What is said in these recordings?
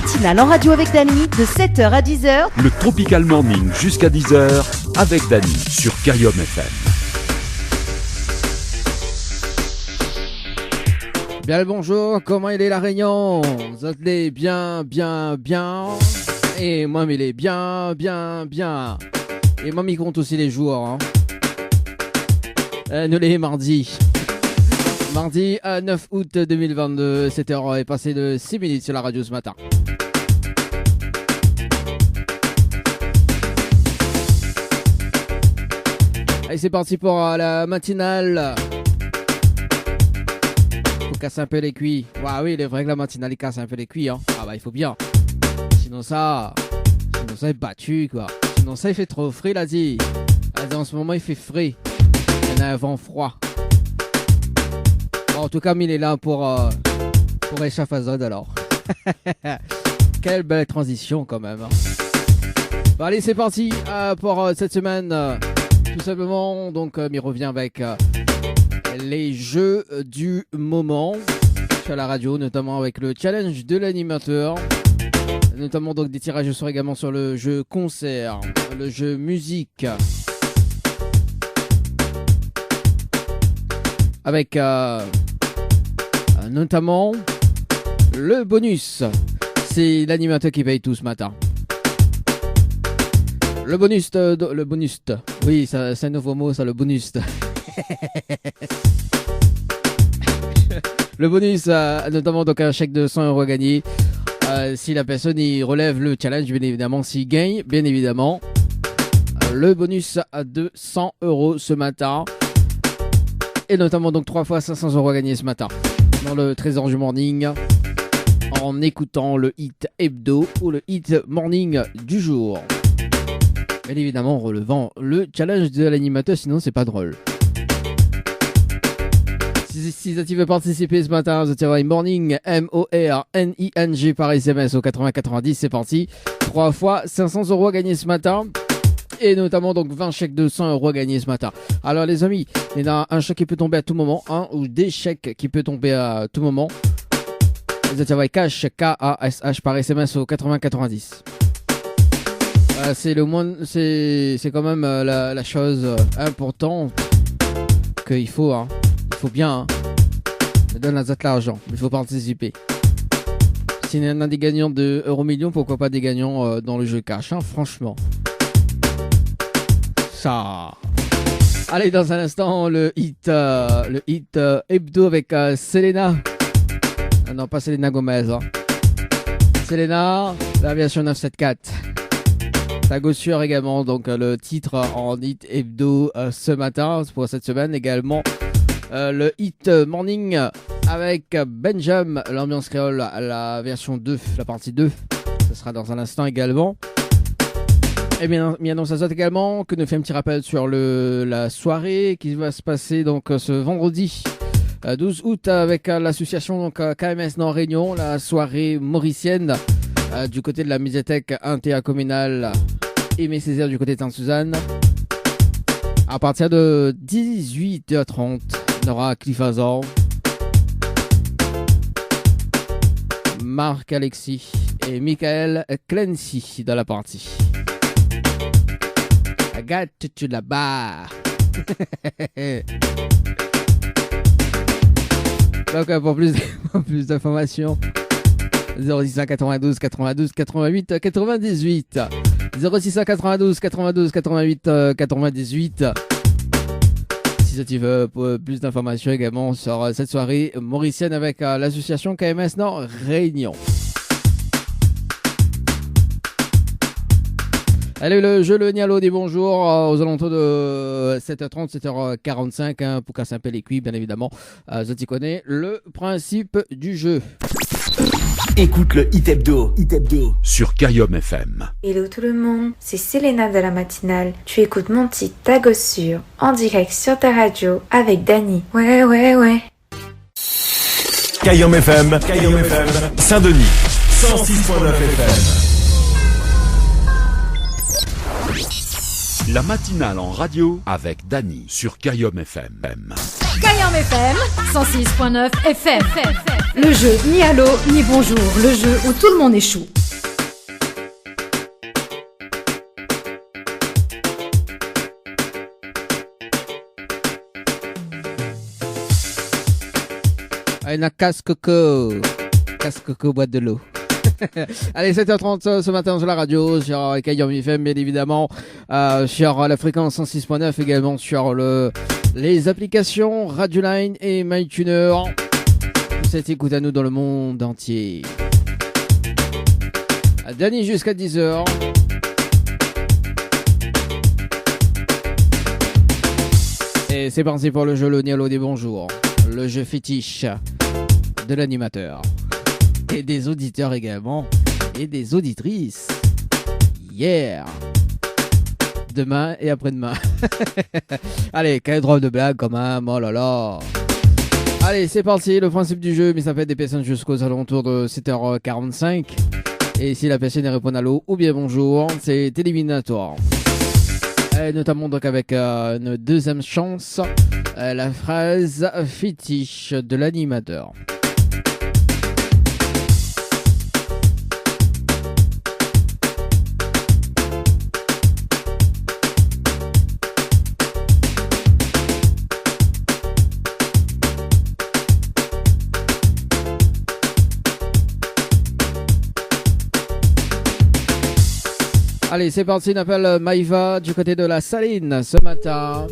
matinale en radio avec Dany de 7h à 10h. Le Tropical Morning jusqu'à 10h avec Dany sur Carium FM. Bien le bonjour, comment il est la Réunion? Vous êtes bien. Et moi, il est bien. Et moi, il compte aussi les jours. Hein. Nous les mardi 9 août 2022, 7h est passé de 6 minutes sur la radio ce matin. Allez, c'est parti pour la matinale. Faut casser un peu les cuits. Ouais, oui, il est vrai que la matinale, il casse un peu les cuits. Hein. Ah bah, il faut bien. Sinon ça est battu, quoi. Sinon ça, il fait trop frais, là, dit. En ce moment, il fait frais. Il y a un vent froid. Bon, en tout cas, il est là pour échafaudage, alors. Quelle belle transition, quand même. Hein. Bon, allez, c'est parti pour cette semaine. Tout simplement, donc, il revient avec les jeux du moment sur la radio, notamment avec le challenge de l'animateur. Notamment donc des tirages au sort également sur le jeu concert, le jeu musique. Avec notamment le bonus. C'est l'animateur qui paye tout ce matin. Le bonus. Oui, ça, c'est un nouveau mot, ça, le bonus. Le bonus, notamment donc un chèque de 100€ gagné. Si la personne y relève le challenge, bien évidemment, s'il gagne, bien évidemment, le bonus à 200€ ce matin. Et notamment donc 3 fois 500€ gagnés ce matin dans le Trésor du Morning en écoutant le hit hebdo ou le hit morning du jour. Bien évidemment en relevant le challenge de l'animateur, sinon c'est pas drôle. Si tu veux participer ce matin, je t'envoie morning MORNING par SMS au 8090, c'est parti. 3 fois 500€ gagnés ce matin. Et notamment donc 20 chèques de 100€ gagnés ce matin. Alors les amis, il y a un chèque qui peut tomber à tout moment, un ou des chèques qui peut tomber à tout moment. Vous êtes envoyé cash, KASH par SMS au 8090. C'est le moins, c'est quand même la chose importante qu'il faut, hein. Il faut bien, hein. Je donne à l'argent, il faut participer. S'il y en a des gagnants de Euro Million, pourquoi pas des gagnants dans le jeu cash, hein, franchement. Ça. Allez, dans un instant, le hit hebdo avec Selena. Ah non, pas Selena Gomez. Hein. Selena, la version 974. Ta gossure également, donc le titre en hit hebdo ce matin, pour cette semaine également. Le hit morning avec Benjamin, l'ambiance créole, la version 2, la partie 2. Ce sera dans un instant également. Et bien non, ça saute également que nous fait un petit rappel sur la soirée qui va se passer donc ce vendredi 12 août avec l'association donc KMS Nord Réunion, la soirée mauricienne du côté de la médiathèque intercommunale Aimé Césaire du côté de Sainte-Suzanne. À partir de 18h30, on aura Cliff Hazard, Marc Alexis et Michael Clancy dans la partie. I got to la barre. Donc pour plus d'informations, 0692 92 88 98. 0692 92 88 98. Si tu veux plus d'informations également sur cette soirée mauricienne avec l'association KMS Nord Réunion. Allez, le jeu, le Nialo, des bonjours aux alentours de 7h30, 7h45 hein, pour casser un peu les cuits, bien évidemment. Je t'y connais le principe du jeu. Écoute le Hit Hebdo sur Carium FM. Hello tout le monde, c'est Selena de la matinale. Tu écoutes mon titre Ta Gossure en direct sur ta radio avec Dany. Ouais. Carium FM, Saint-Denis, 106.9 FM. La matinale en radio avec Dany sur Carium FM. Kayam FM 106.9 FM. Le jeu ni allô ni bonjour, le jeu où tout le monde échoue. Une casse-coco, boîte de l'eau. Allez, 7h30 ce matin sur la radio, sur Kayam FM, bien évidemment, sur la fréquence 106.9, également sur les applications Radioline et MyTuner. Vous êtes écoute à nous dans le monde entier. Dany jusqu'à 10h. Et c'est parti pour le jeu Le Nialo des bonjours. Le jeu fétiche de l'animateur. Et des auditeurs également. Et des auditrices. Yeah. Demain et après-demain. Allez, quelle drôle de blague quand même. Oh là là. Allez, c'est parti. Le principe du jeu, mais ça peut être des personnes jusqu'aux alentours de 7h45. Et si la personne répond allô ou bien bonjour, c'est éliminatoire. Et notamment donc avec une deuxième chance, la phrase fétiche de l'animateur. Allez, c'est parti, on appelle Maïva du côté de la Saline ce matin.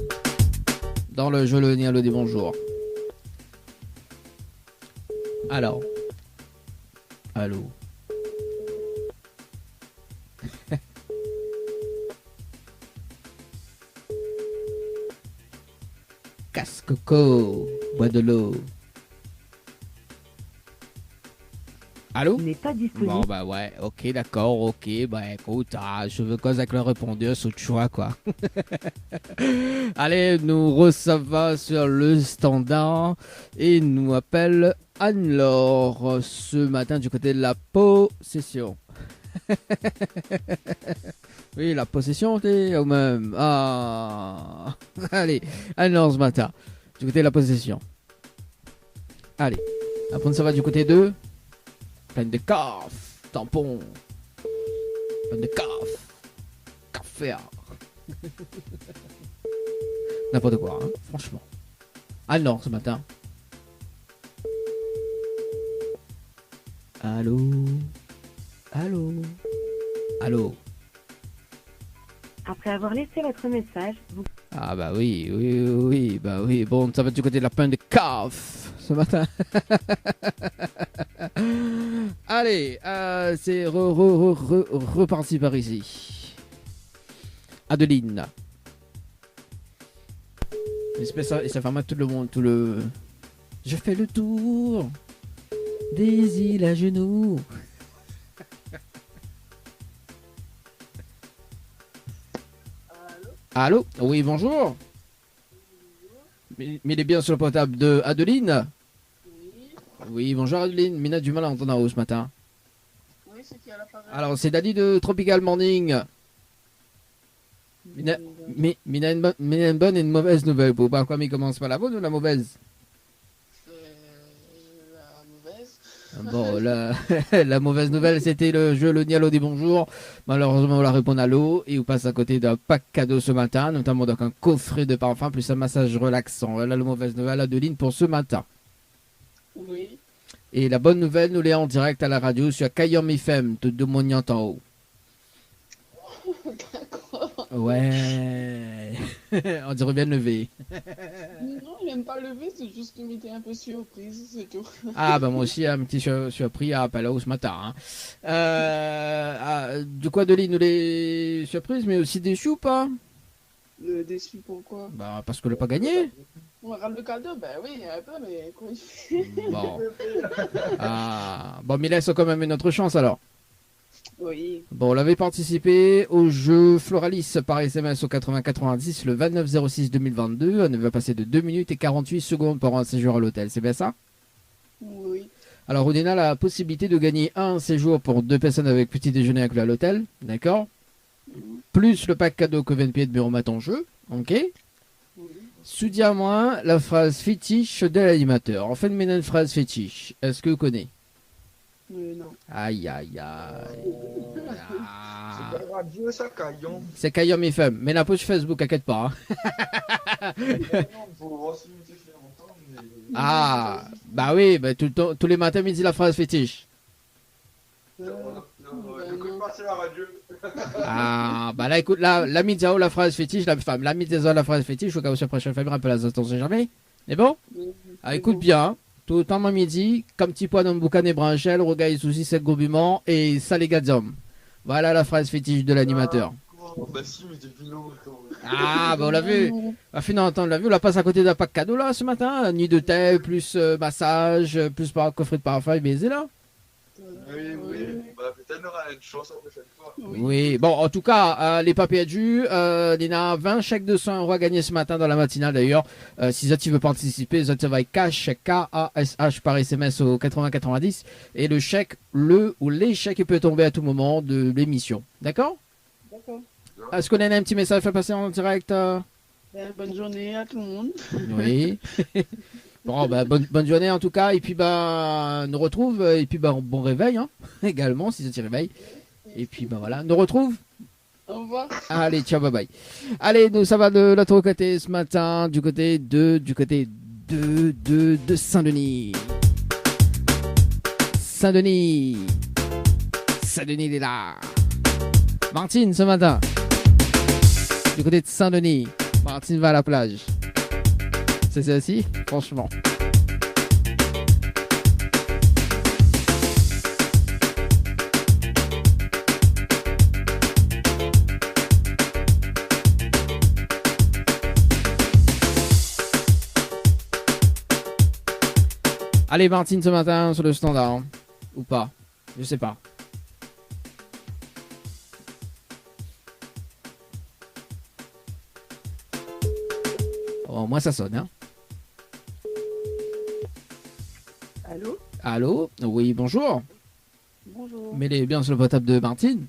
Dans le jeu Le Nialo des bonjours. Alors. Allô. Casse-coco, bois de l'eau. Allô? Il n'est pas disponible. Bon, bah ouais, ok, d'accord, ok, bah écoute, je veux cause avec le répondeur, sous le choix, quoi. Allez, nous recevons sur le standard et nous appelle Anne-Laure ce matin du côté de la possession. Oui, la possession, t'es au même. Ah, allez, Anne-Laure ce matin du côté de la possession. Allez, après ça va du côté de... Pleine de caf, tampon, pleine de caf, café. N'importe quoi, hein, franchement. Ah non, ce matin. Allô? Allô? Allô? Après avoir laissé votre message, vous... Ah bah oui, bah oui. Bon, ça va du côté de la pleine de caf ce matin. Allez, c'est reparti par ici. Adeline. J'espère ça, et ça fait mal tout le monde, tout le... Je fais le tour des îles à genoux. Allô? Oui, bonjour. Mais il est bien sur le portable de Adeline? Oui, bonjour Adeline. Mina a du mal à entendre en haut ce matin. Oui, c'est qui à l'appareil? Alors, c'est Dany de Tropical Morning. Mina a une bonne et une mauvaise nouvelle. Pourquoi il commence par la bonne ou la mauvaise? La mauvaise. Bon, la mauvaise nouvelle, c'était le jeu Le Nialo des bonjours. Malheureusement, on la répond à l'eau et on passe à côté d'un pack cadeau ce matin, notamment donc un coffret de parfum plus un massage relaxant. Voilà la mauvaise nouvelle, Adeline, pour ce matin. Oui. Et la bonne nouvelle, nous l'est en direct à la radio sur Kayam FM, de Mognant en haut. D'accord. Ouais. On dirait bien lever. Non, il n'aime pas lever, c'est juste qu'il m'était un peu surprise, c'est tout. Ah, bah moi aussi, un petit surpris à Palau ce matin. Hein. De quoi, Adeline, nous les surprises, mais aussi déçus ou pas? Déçu pourquoi? Bah, parce qu'on l'a pas gagné. On râle le cadeau, ben oui, un peu, mais quoi. Bon. Bon, mais laisse quand même une autre chance alors. Oui. Bon, on avait participé au jeu Floralis par SMS au 8090 le 29/06/2022. On va passer de 2 minutes et 48 secondes pour un séjour à l'hôtel. C'est bien ça? Oui. Alors, on a la possibilité de gagner un séjour pour 2 personnes avec petit déjeuner inclus à l'hôtel. D'accord? Plus le pack cadeau que 20 pieds de Bureau Mat en jeu. Ok? Soudiens-moi la phrase fétiche de l'animateur. En fait, une phrase fétiche. Est-ce que vous connaissez? Non. Aïe, aïe, aïe. Ah. C'est pas radio, ça, Caillon. C'est Kayom FM. Mais la page Facebook, t'inquiète pas. Hein. Ah, bah oui, bah, tous les matins, il dit la phrase fétiche. J'écoute pas, c'est la radio. Ah, bah là, écoute, la média ou la phrase fétiche, la média ou la phrase fétiche, au cas où c'est prochain famille, un peu la on sait jamais. C'est bon? Ah, écoute bien, hein. Tout le temps, midi, comme petit poids dans le boucan et branchel, regarde les soucis, c'est gobiment, et ça, les gars d'hommes. Voilà la phrase fétiche de l'animateur. Bah si, mais depuis longtemps. Ah, bah on l'a vu. Finalement, on l'a vu, on la passe à côté d'un pack cadeau là ce matin. Nuit de thé, plus massage, plus coffret de parfum et baiser là. Oui. Bah peut-être on aura une chance la prochaine fois. Oui, bon, en tout cas, les papiers dus, il y en a 20 chèques de 100 € à gagner ce matin dans la matinale d'ailleurs. Si tu veux participer, ça va cash, K-A-S-H par SMS au 80-90. Et le chèque, ou les chèques, il peut tomber à tout moment de l'émission. D'accord? D'accord. Est-ce qu'on a un petit message à faire passer en direct Bonne journée à tout le monde. Oui. Bon, bah, bonne journée en tout cas. Et puis, bah, nous retrouve. Et puis, bah, bon réveil, hein, également, si ça t'y réveille. Et puis, bah, voilà, nous retrouve. Au revoir. Allez, ciao, bye bye. Allez, nous, ça va de l'autre côté ce matin, du côté de Saint-Denis. Saint-Denis, il est là. Martine, ce matin. Du côté de Saint-Denis. Martine va à la plage. C'est ça aussi, franchement. Allez, Martine, ce matin sur le standard. Hein. Ou pas? Je sais pas. Au moins ça sonne, hein. Allô? Allô? Oui, bonjour. Bonjour. Mettez bien sur le portable de Martine.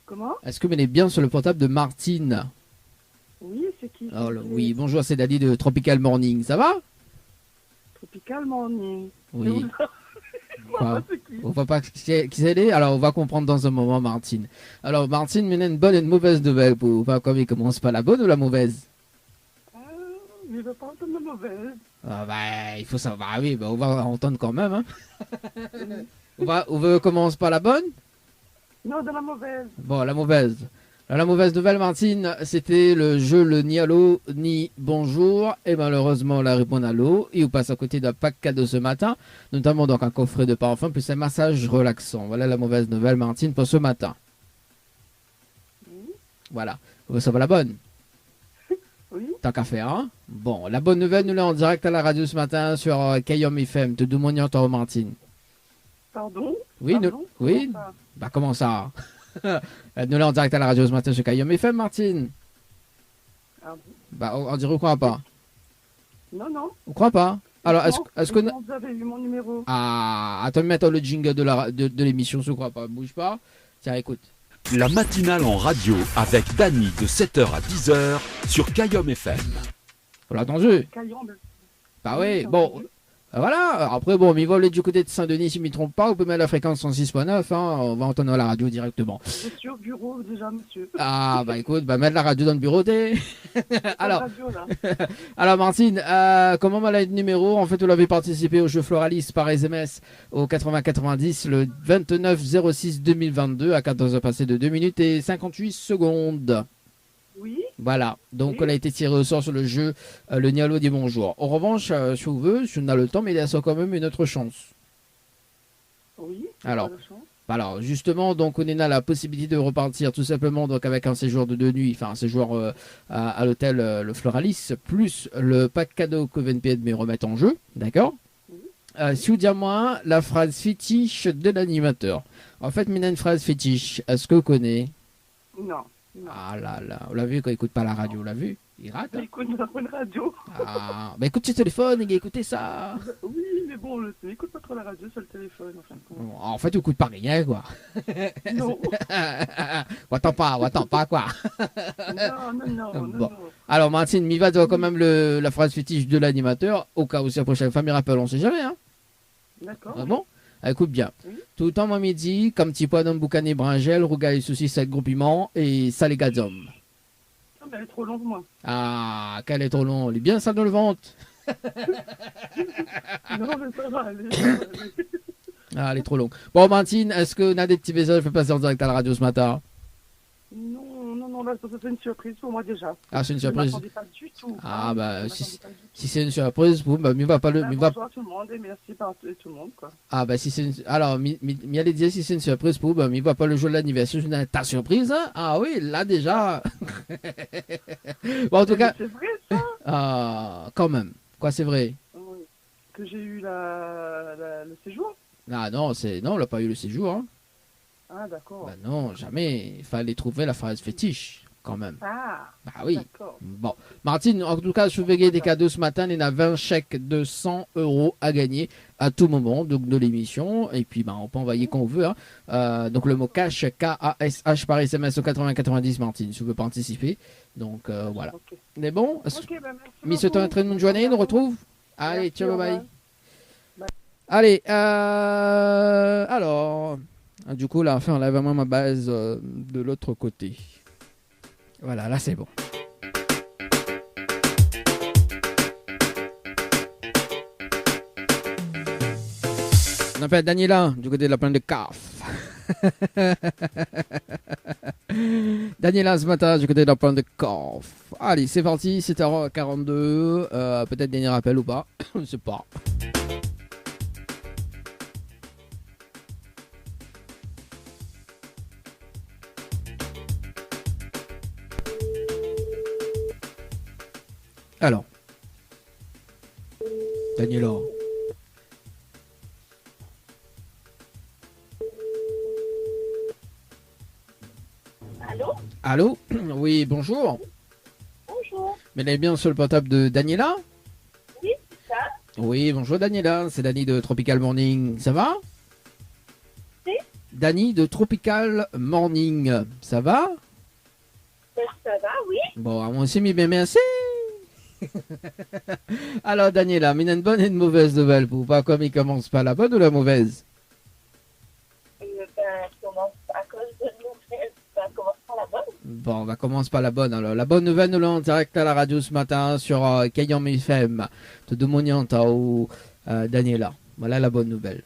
Comment? Est-ce que mettez bien sur le portable de Martine? Oui, c'est qui? Oh, oui, bonjour, c'est Dali de Tropical Morning. Ça va? Tropical Morning. Oui. Voilà, c'est qui? On va pas qui c'est elle. Alors on va comprendre dans un moment, Martine. Alors Martine, mène une bonne et une mauvaise nouvelle pour pas comme il commence pas la bonne ou la mauvaise? Mais je veux pas entendre la mauvaise. Ah bah, il faut savoir. Ah oui, bah, on va entendre quand même. Hein. on commence par la bonne? Non, de la mauvaise. Bon, la mauvaise. Alors, la mauvaise nouvelle, Martine, c'était le jeu le ni allô ni bonjour. Et malheureusement, la réponse allô. Et on passe à côté d'un pack cadeau ce matin, notamment donc un coffret de parfum plus un massage relaxant. Voilà la mauvaise nouvelle, Martine, pour ce matin. Voilà. Ça va la bonne? Oui. Tant qu'à faire, hein? Bon, la bonne nouvelle, nous l'avons en direct à la radio ce matin sur Kayom FM. Te demandons toi, Martine. Pardon? Oui, Pardon? oui. Comment ça? Bah, comment ça? Nous l'avons en direct à la radio ce matin sur Kayom FM, Martine. Ah bon? Bah, on dirait qu'on croit pas. Non. On croit pas. Alors, est-ce que... Vous avez eu mon numéro? Ah, attends, mettre le jingle de l'émission, je crois pas. Bouge pas. Tiens, écoute. La matinale en radio avec Dany de 7h à 10h sur Kayom FM. On l'a entendu. Caillon, Bah oui, bon. Voilà. Après, bon, mais il va aller du côté de Saint-Denis, si je ne me trompe pas. Vous pouvez mettre la fréquence 106.9. Hein, on va entendre la radio directement. je suis au bureau déjà, monsieur. Ah, bah écoute, bah mettre la radio dans le bureau, t'es. Alors, Radio, là. alors Martine, comment va le numéro? En fait, vous l'avez participé au jeu Floralis par SMS au 80-90 le 29-06-2022 à 14h passées de 2 minutes et 58 secondes. Oui. Voilà, donc Oui. on a été tiré au sort sur le jeu le Nialo dit bonjour. En revanche, si vous voulez, si on a le temps, mais il y a quand même une autre chance. Oui. Alors, justement, donc on a la possibilité de repartir tout simplement donc avec un séjour de 2 nuits, enfin un séjour à l'hôtel le Floralis, plus le pack cadeau que VNPN me remettent en jeu, d'accord? Si vous dites moi la phrase fétiche de l'animateur. En fait, il y a une phrase fétiche. Est-ce que vous connaissez? Non. Ah là là, on l'a vu quand il écoute pas la radio, on l'a vu? Il rate. Hein? Écoute une radio. Ah, bah écoute sur téléphone, il a écouté ça. Oui, mais mais bon, on le sait. Écoute pas trop la radio sur le téléphone, en fin de compte. Bon, en fait, tu n'écoutes pas rien, quoi. Non. Attends pas, quoi. Non. Bon. Alors, Martine, m'y va, tu vois quand même la phrase fétiche de l'animateur, au cas où c'est la prochaine fois, m'y rappelle, on sait jamais, hein. D'accord. Ah bon? Écoute bien. Oui. Tout le temps, à midi, comme petit pois d'un boucané bringel, rougaille saucisse avec gros piment et salé gazom. Non, mais elle est trop longue, moi. Ah, qu'elle est trop longue. Elle est bien sale dans le ventre. Non, mais ça va aller. Ah, elle est trop longue. Bon, Martine, est-ce qu'on a des petits messages? Je peux passer en direct à la radio ce matin. Non, là, ça fait une surprise pour moi déjà. Ah, c'est une Je ne surprise. m'attendais pas du tout. Ah, bah, Je m'attendais pas du tout. si c'est une surprise, bon, bah, mieux va pas le. mieux va- Bonsoir tout le monde et merci par tout le monde, quoi. Ah, bah, si c'est une. Alors, allez dire si c'est une surprise pour vous, bah, mieux va pas le jour de l'anniversaire. Ta surprise, hein? Ah, oui, là, déjà. Bon, en tout cas. C'est vrai, ça? Ah, quand même. Quoi, c'est vrai? Oui. Que j'ai eu le séjour? Ah, non, non, on l'a pas eu le séjour, hein. Ah, d'accord. Bah, non, jamais. Il fallait trouver la phrase fétiche, quand même. Ah, Bah, oui. d'accord. Bon, Martine, en tout cas, je vais gagner des cadeaux ce matin. Il y en a 20 chèques de 100 € à gagner à tout moment donc, de l'émission. Et puis, bah, on peut envoyer quand on veut. Hein. Donc, le mot cash, K-A-S-H par SMS au 80-90, Martine, si vous veux participer. Donc, voilà. Ok. On est bon? Ok, bah, merci. Mis ce temps un très bonne journée, on nous retrouve. Allez, Merci, ciao, au bye. revoir. Allez, alors, du coup, là, enfin, on a vraiment ma base de l'autre côté. Voilà, là, c'est bon. On appelle Daniela, du côté de la plaine de Caf. Daniela, ce matin, du côté de la plaine de Caf. Allez, c'est parti, 7h42. Peut-être dernier appel ou pas, je ne sais pas. Alors, Daniela. Allô? Allô? Oui, bonjour. Bonjour. Mais elle est bien sur le portable de Daniela? Oui, c'est ça. Oui, bonjour Daniela, c'est Dani de Tropical Morning. Ça va? C'est? Dani de Tropical Morning. Ça va? Ça va, oui. Bon, moi aussi, bien merci. Alors Daniela, mais une bonne et une mauvaise nouvelle pour pas comme il commence pas la bonne ou la mauvaise? Commence à cause de nouvelles, commence par la bonne. Bon, on va commencer par la bonne. Alors, la bonne nouvelle, nous l'avons en direct à la radio ce matin sur Kayam FM. Te demandons ou Daniela. Voilà la bonne nouvelle.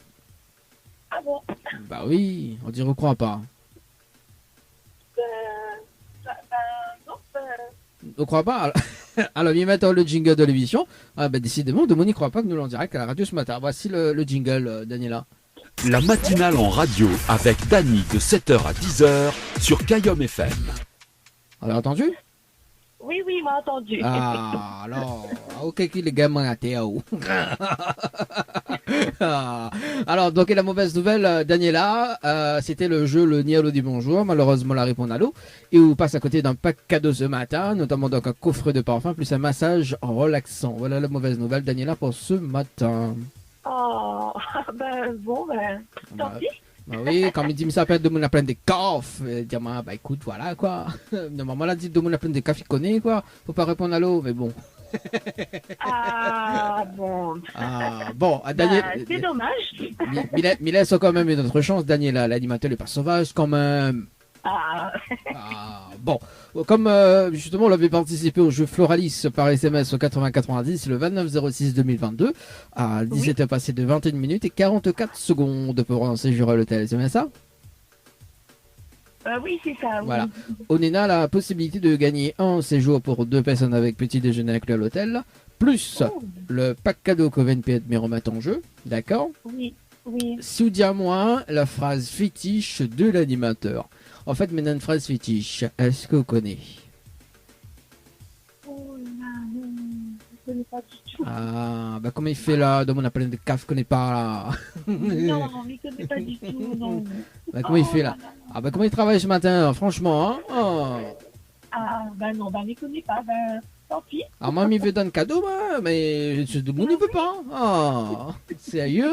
Ah bon? Bah oui, on dirait qu'on croit pas. Non, On croit pas. Alors, il mettre le jingle de l'émission. Ah, bah, décidément, de n'y croit pas que nous l'avons en direct à la radio ce matin. Voici le jingle, Daniela. La matinale en radio avec Dani de 7h à 10h sur Kayom FM. On l'a entendu? Oui, il m'a entendu. Ah, alors, ok, qui les gamins à Théo. Alors, donc, et la mauvaise nouvelle, Daniela, c'était le jeu Le Nialo dit bonjour. Malheureusement, la réponse à l'eau. Et on passe à côté d'un pack cadeau ce matin, notamment donc un coffret de parfum plus un massage relaxant. Voilà la mauvaise nouvelle, Daniela, pour ce matin. Oh, tant pis. Bah oui, quand il dit, mais ça peut être de mon plein des coffres. Dire, bah écoute, voilà quoi. Normalement, là, dit de mon plein des coffres, il connaît quoi. Faut pas répondre à l'eau, mais bon. Ah, bon. Ah, bon, Daniel. C'est dommage. Mais laisse quand même une autre chance, Daniela. L'animateur est pas sauvage quand même. Ah. Bon, comme justement on avait participé au jeu Floralis par SMS au 80-90 le 29-06-2022 à 17h passé de 21 minutes et 44 secondes pour un séjour à l'hôtel, c'est bien ça? Oui, c'est ça. Oui. Voilà. On a la possibilité de gagner un séjour pour 2 personnes avec petit déjeuner inclus à l'hôtel, plus le pack cadeau que VNP me remettre en jeu, d'accord? Oui. Si vous dites à moi la phrase fétiche de l'animateur. En fait, maintenant, une phrase fétiche, est-ce que vous connaissez? Oh là, non, je ne connais pas du tout. Ah, bah comment il fait là? Dans mon appel de caf, je connais pas là. Non, je ne connais pas du tout, non. Bah comment il fait là? Ah, bah comment il travaille ce matin, franchement, hein? Oh. Ah, non, je ne connais pas. tant pis. Alors, moi, il veut donner cadeau, moi, mais tout le monde ne peut pas. Ah, sérieux?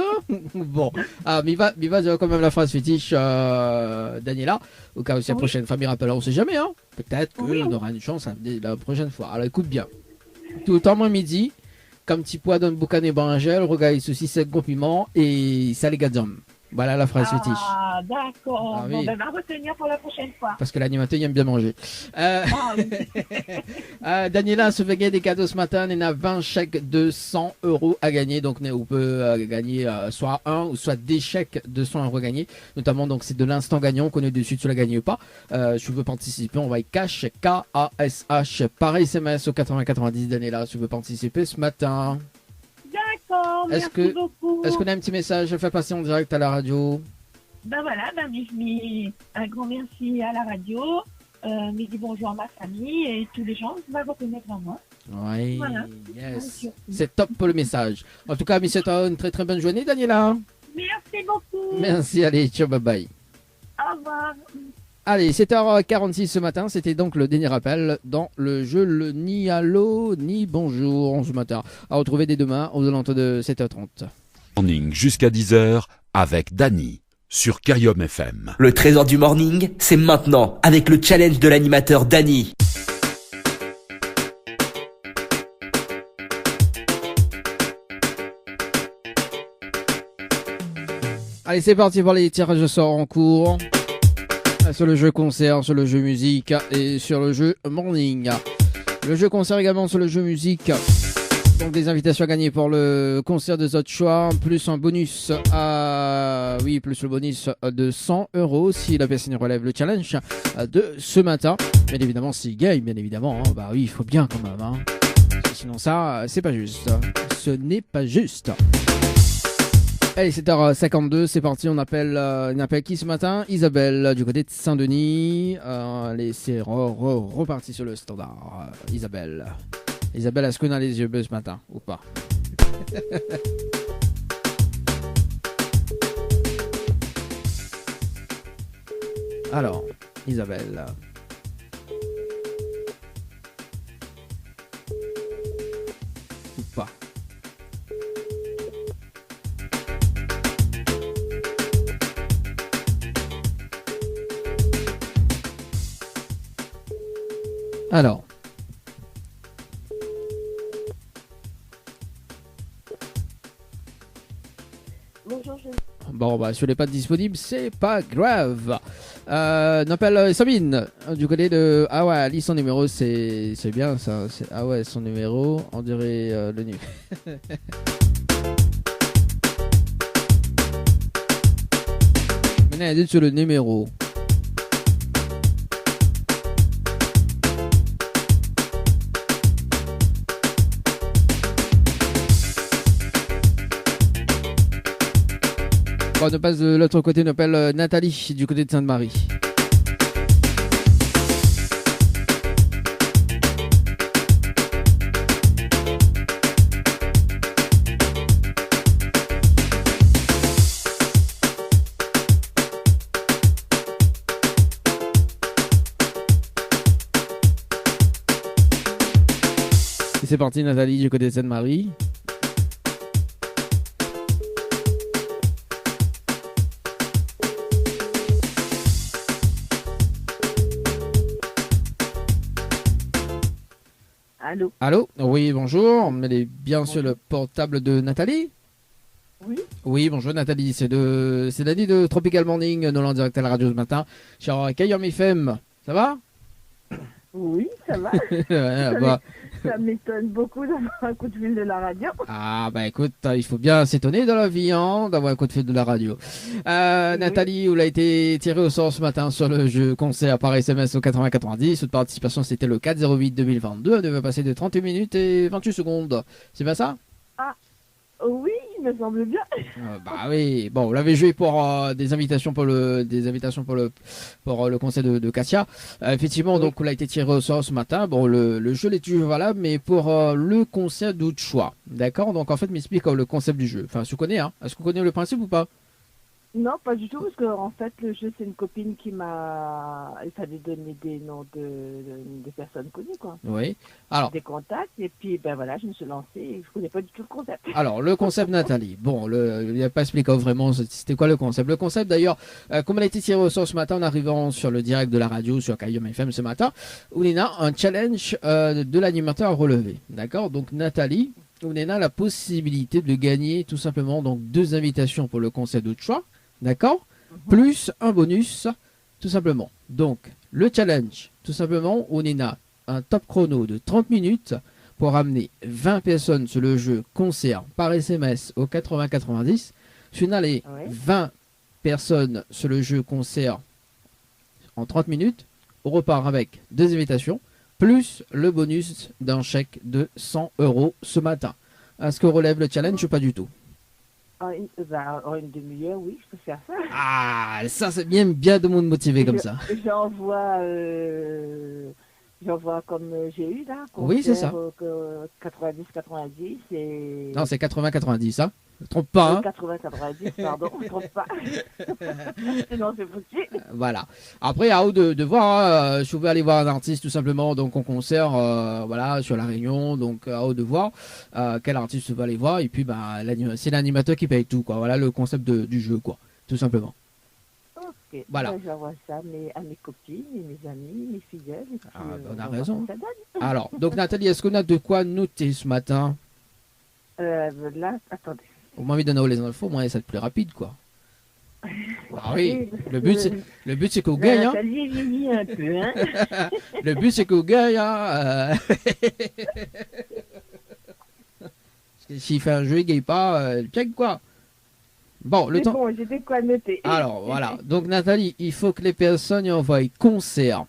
Bon. Ah, mais il va dire quand même la phrase fétiche, Daniela. Au cas où si la prochaine fois, il rappelle, on sait jamais, hein. Peut-être qu'on aura une chance la prochaine fois. Alors, écoute bien. Tout le temps, moi, midi, comme petit pois d'un boucan et barangel, regarde ceci, c'est compliment et ça les gars. Voilà la phrase fétiche. Ah, d'accord. Ah, oui. Bon, ben, va retenir pour la prochaine fois. Parce que l'animateur il aime bien manger. Daniela se fait gagner des cadeaux ce matin. Il y a 20 chèques de 100 € à gagner. Donc, on peut gagner soit un ou soit des chèques de 100 € gagnés. Notamment, donc, c'est de l'instant gagnant. On est dessus, tu l'as gagné ou pas. Si tu veux participer, on va y cash K-A-S-H par SMS au 8090. Daniela, si tu veux participer ce matin. D'accord, merci beaucoup. Est-ce qu'on a un petit message à faire passer en direct à la radio? Ben voilà, je mets un grand merci à la radio. Mais dis bonjour à ma famille et tous les gens qui vont reconnaître à moi. Oui, voilà. Yes. C'est top pour le message. En tout cas, monsieur, une très très bonne journée, Daniela. Merci beaucoup. Merci, allez, ciao, bye bye. Au revoir. Allez, 7h46 ce matin, c'était donc le dernier rappel dans le jeu le ni allô ni bonjour ce matin. À retrouver dès demain aux alentours de 7h30. Morning jusqu'à 10h avec Dany sur Kayom FM. Le trésor du morning, c'est maintenant avec le challenge de l'animateur Dany. Allez, c'est parti pour les tirages au sort en cours. Sur le jeu concert, sur le jeu musique et sur le jeu morning. Le jeu concert également sur le jeu musique. Donc des invitations à gagner pour le concert de votre choix, plus un bonus plus le bonus de 100 € si la personne relève le challenge de ce matin. Bien évidemment, s'il gagne, bien évidemment, hein, bah oui, il faut bien quand même. Hein. Sinon ça, c'est pas juste. Ce n'est pas juste. Allez, 7h52, c'est parti, on appelle qui ce matin? Isabelle, du côté de Saint-Denis. Allez, c'est reparti sur le standard. Isabelle, est-ce qu'on a les yeux bleus ce matin ou pas? Alors, Isabelle. Ou pas? Alors. Bonjour, Bon, bah, si elle n'est pas disponible, c'est pas grave. On appelle Sabine, du côté de... Ah ouais, Ali, son numéro, c'est bien ça. Ah ouais, son numéro, on dirait le numéro. Maintenant, elle est sur le numéro. Bon, on passe de l'autre côté, on appelle Nathalie du côté de Sainte-Marie. Et c'est parti, Nathalie du côté de Sainte-Marie. Allô? Allô? Oui, bonjour. On est bien sur le portable de Nathalie? Oui. Oui, bonjour Nathalie. C'est Dany de Tropical Morning, nous en direct à la radio ce matin. Sur Kayom FM. Ça va? Oui, ça va. Ça m'étonne beaucoup d'avoir un coup de fil de la radio. Ah, bah écoute, il faut bien s'étonner dans la vie, hein, d'avoir un coup de fil de la radio. Nathalie, vous l'avez été tiré au sort ce matin sur le jeu concert par SMS au 8090. Votre participation, c'était le 4-08-2022. Elle devait passer de 31 minutes et 28 secondes. C'est bien ça? Ah, oui, il me semble bien. Bah oui, bon, vous l'avez joué pour des invitations pour le concert de Katia. Effectivement, oui. Donc, on a été tiré au sort ce matin. Bon, le jeu est toujours valable, mais pour le concert d'autre choix. D'accord? Donc, en fait, m'explique le concept du jeu. Enfin, tu connais, hein? Est-ce que vous connaissez le principe ou pas? Non, pas du tout, parce que en fait, le jeu, c'est une copine qui m'a. Il fallait donner des noms de personnes connues, quoi. Oui. Alors, Des contacts, et puis, ben voilà, je me suis lancée et je connais pas du tout le concept. Alors, le concept, Nathalie. Bon, il n'y a pas expliqué vraiment c'était quoi le concept. Le concept, d'ailleurs, comme elle a été tirée au sort ce matin en arrivant sur le direct de la radio, sur Kayom FM ce matin, où il y a un challenge de l'animateur à relever. D'accord? Donc, Nathalie, où il y a la possibilité de gagner tout simplement donc 2 invitations pour le concept de choix. D'accord? Plus un bonus, tout simplement. Donc, le challenge, tout simplement, on y a un top chrono de 30 minutes pour amener 20 personnes sur le jeu concert par SMS au 80-90. Si on a les 20 personnes sur le jeu concert en 30 minutes, on repart avec 2 invitations, plus le bonus d'un chèque de 100 € ce matin. Est-ce qu'on relève le challenge ou pas du tout? En une demi-heure, oui, je peux faire ça. Ah, ça c'est bien de monde motivé comme ça. J'envoie comme j'ai eu là. Oui, c'est ça. 90-90 et... Non, c'est 80-90, hein. Ne trompe pas, hein. 80-90, pardon, je ne trompe pas. Non, c'est possible. Voilà. Après, à vous de voir, si vous pouvez aller voir un artiste tout simplement donc en concert, voilà, sur la Réunion, donc à vous de voir quel artiste vous va aller voir, et puis bah, c'est l'animateur qui paye tout, quoi. Voilà le concept du jeu, quoi, tout simplement. Ok, voilà. J'envoie ça à mes copines, et mes amis, mes fidèles. Et puis, on a raison. Alors, donc Nathalie, est-ce qu'on a de quoi noter ce matin? Là, attendez. Au moins, donner les infos, moi, ça va être plus rapide, quoi. Ah oui, le but c'est qu'on gagne. Hein. Nathalie vieillit un peu, hein. Le but c'est qu'on gagne. Hein. Parce que s'il fait un jeu, il gagne pas, check quoi. Bon, le temps. Bon, j'ai de quoi noter. Alors voilà, donc Nathalie, il faut que les personnes y envoient concert,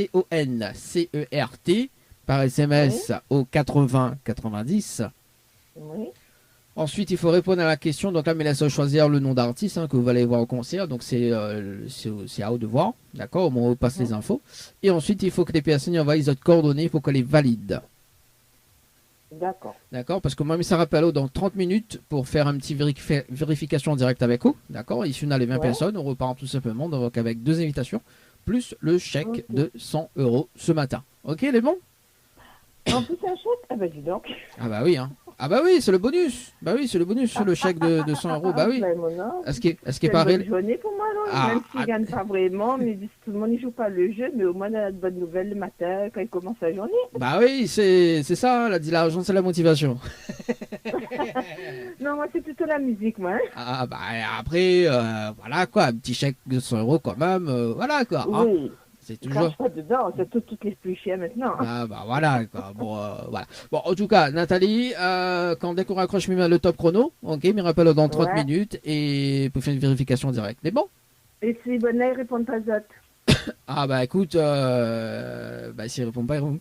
CONCERT, par SMS au 80-90. Oui. Ensuite, il faut répondre à la question. Donc là, mais laisse choisir le nom d'artiste que vous allez voir au concert. Donc c'est à vous de voir. D'accord? Au moment où on passe les infos. Et ensuite, il faut que les personnes envoient les autres coordonnées pour qu'elles les valident. D'accord. D'accord? Parce que moi, ça rappelle dans 30 minutes pour faire un petit vérification en direct avec vous. D'accord? Ici, on a les 20 personnes. On repart tout simplement donc avec 2 invitations. Plus le chèque de 100 € ce matin. Ok, les bons? En plus, un chèque? Ah bah dis donc. Ah bah oui, hein. Ah bah oui, c'est le bonus. Bah oui, c'est le bonus sur le chèque de 100 €. Bah oui. Est-ce qu'il est pas réel? C'est une bonne journée pour moi, non? Même s'il ne gagne pas vraiment, mais tout le monde ne joue pas le jeu, mais au moins on a de bonnes nouvelles le matin quand il commence la journée. Bah oui, c'est ça, l'argent c'est la motivation. Non, moi c'est plutôt la musique, moi. Ah bah après, voilà quoi, un petit chèque de 100 € quand même, voilà quoi. Hein. Oui. C'est toujours. Pas dedans, c'est toutes les plus chères maintenant. Ah bah voilà quoi. Bon voilà. Bon en tout cas Nathalie, dès qu'on raccroche le top chrono, ok, me rappelle dans 30 minutes et pour faire une vérification directe. Mais bon. Et si Bonnet répond pas aux autres? Ah bah écoute, s'il répond pas, il répond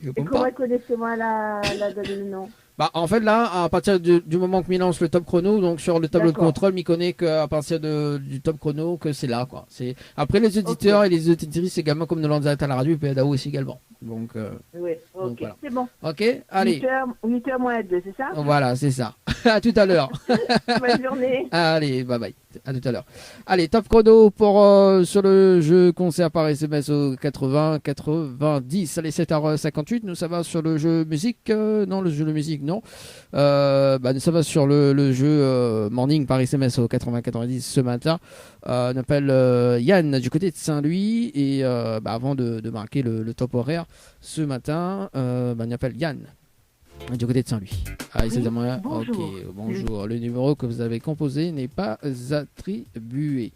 et pas. comment connaissez-moi la donne le nom? Bah, en fait, là, à partir du moment que m'il lance le top chrono, donc sur le tableau de contrôle, m'y connaît qu'à partir du top chrono, que c'est là, quoi. Après, les auditeurs et les auditrices également, comme nous l'ont dit à la radio, et PDAO aussi également. Donc, oui, ok, donc, voilà. C'est bon. Ok, allez. 8h moins 2, c'est ça? Voilà, c'est ça. À tout à l'heure. Bonne journée. Allez, bye bye. À tout à l'heure. Allez, top chrono pour sur le jeu concert par SMS au 80-90. Allez, 7h58. Nous, ça va sur le jeu musique. Non, le jeu de musique, non. Ça va sur le jeu morning par SMS au 80-90 ce matin. On appelle Yann du côté de Saint-Louis. Et avant de marquer le top horaire ce matin, on appelle Yann du côté de Saint-Louis. Ah, oui, bonjour. Ok, bonjour. Le numéro que vous avez composé n'est pas attribué.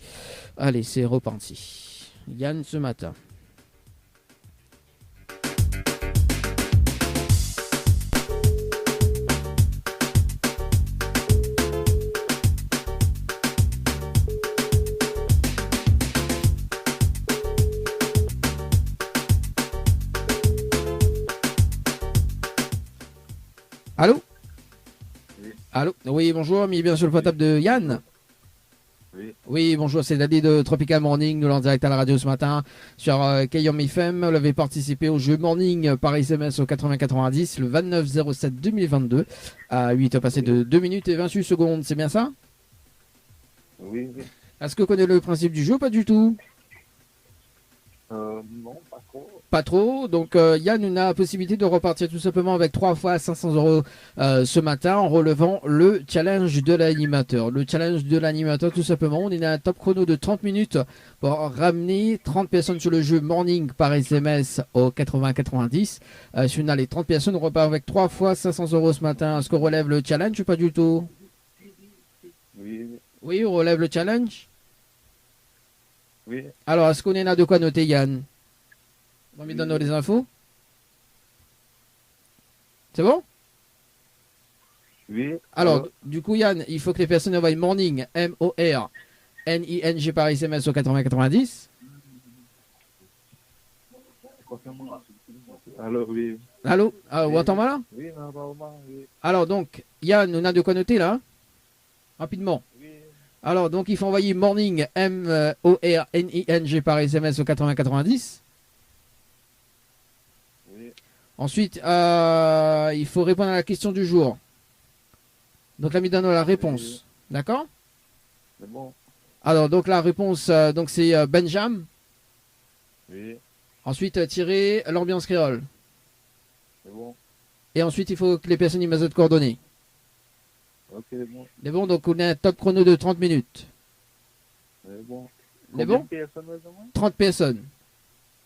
Allez, c'est reparti. Yann ce matin. Allô? Oui. Allô? Oui, bonjour, mis bien sur le portable de Yann. Oui. Oui, bonjour, c'est Daddy de Tropical Morning, nous l'en direct à la radio ce matin sur Kayom FM. Vous avez participé au jeu Morning par SMS au 80-90 le 29-07-2022 à 8h passé de 2 minutes et 28 secondes, c'est bien ça? Oui, oui. Est-ce que vous connaissez le principe du jeu? Pas du tout. Non, pas trop. Pas trop. Donc Yann, on a la possibilité de repartir tout simplement avec 3 fois 500 euros ce matin en relevant le challenge de l'animateur. Le challenge de l'animateur, tout simplement, on est à un top chrono de 30 minutes pour ramener 30 personnes sur le jeu Morning par SMS au 80-90. Si on a les 30 personnes, on repart avec 3 fois 500 euros ce matin. Est-ce qu'on relève le challenge ou pas du tout? Oui, Oui, on relève le challenge. oui. Alors, est-ce qu'on en a de quoi noter, Yann? On me donne les infos. C'est bon? Oui. Alors, du coup, Yann, il faut que les personnes envoient Morning, M-O-R-N-I-N-G par SMS au 80-90. Alors, oui. Allô? Vous entendez là? Oui, normalement, oui. Alors, donc, Yann, on a de quoi noter là? Rapidement. Oui. Alors, donc, il faut envoyer Morning, M-O-R-N-I-N-G par SMS au 80-90. Oui. Ensuite, il faut répondre à la question du jour. Donc, l'ami donne la réponse. Oui. D'accord? C'est bon. Alors, donc, la réponse, donc c'est Benjam. Oui. Ensuite, tirer l'ambiance créole. C'est bon. Et ensuite, il faut que les personnes y mettent de coordonnées. Ok, c'est bon. C'est bon, donc on a un top chrono de 30 minutes. C'est bon. C'est Combien bon? de personnes, maintenant? 30 personnes.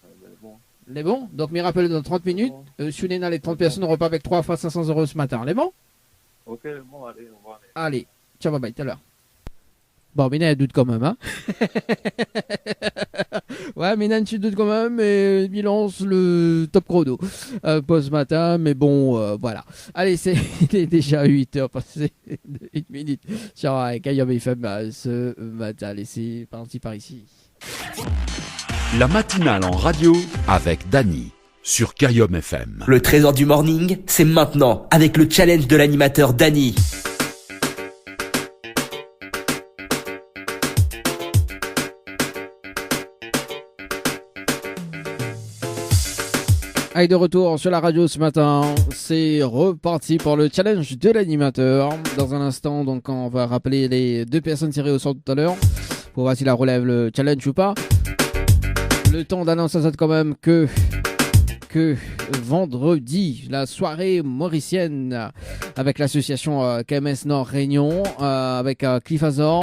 C'est bon. C'est bon? Donc, mes rappels dans 30 minutes. Si on est dans les 30 personnes, on repart avec 3 fois 500 euros ce matin. C'est bon? Ok, c'est bon, allez, on va aller. Allez. Ciao, bye bye, tout à l'heure. Bon, Mina, elle doute quand même, hein. Ouais, Mina, tu doutes quand même, mais il lance le top chrono pas ce matin, mais bon, voilà. Allez, il est déjà 8h passé de 8 minutes sur Kayom FM ce matin. Allez, c'est parti par ici. La matinale en radio avec Dany sur Kayom FM. Le trésor du morning, c'est maintenant avec le challenge de l'animateur Dany. Allez, de retour sur la radio ce matin, c'est reparti pour le challenge de l'animateur. Dans un instant, donc, on va rappeler les 2 personnes tirées au sort tout à l'heure pour voir si la relève le challenge ou pas. Le temps d'annonce à ça quand même que vendredi, la soirée mauricienne avec l'association KMS Nord Réunion, avec Cliff Azor.